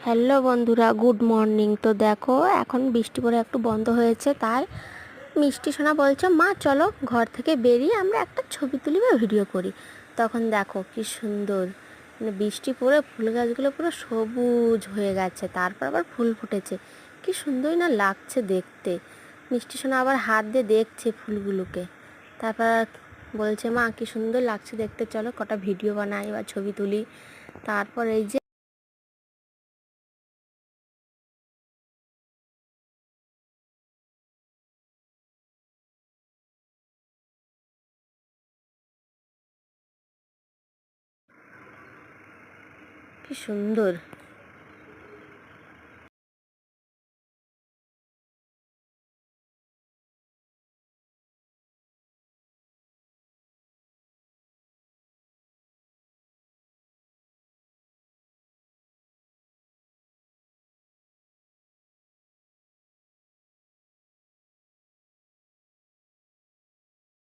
Hello বন্ধুরা, good morning. তো দেখো, এখন বৃষ্টি পড়ে একটু বন্ধ হয়েছে, তাই মিষ্টি সোনা বলছে, মা চলো ঘর থেকে বেরিয়ে আমরা একটা ছবি তুলি বা ভিডিও করি। তখন দেখো কি সুন্দর, মানে বৃষ্টি পড়ে ফুল গাছগুলো পুরো সবুজ হয়ে গেছে, তারপর আবার ফুল ফুটেছে। কি সুন্দরই না লাগছে দেখতে। মিষ্টি সোনা আবার হাত দিয়ে দেখছে ফুলগুলোকে, তারপর বলছে, মা কি সুন্দর লাগছে দেখতে, চলো কটা ভিডিও বানাই বা ছবি তুলি। তারপর এই যে কি সুন্দর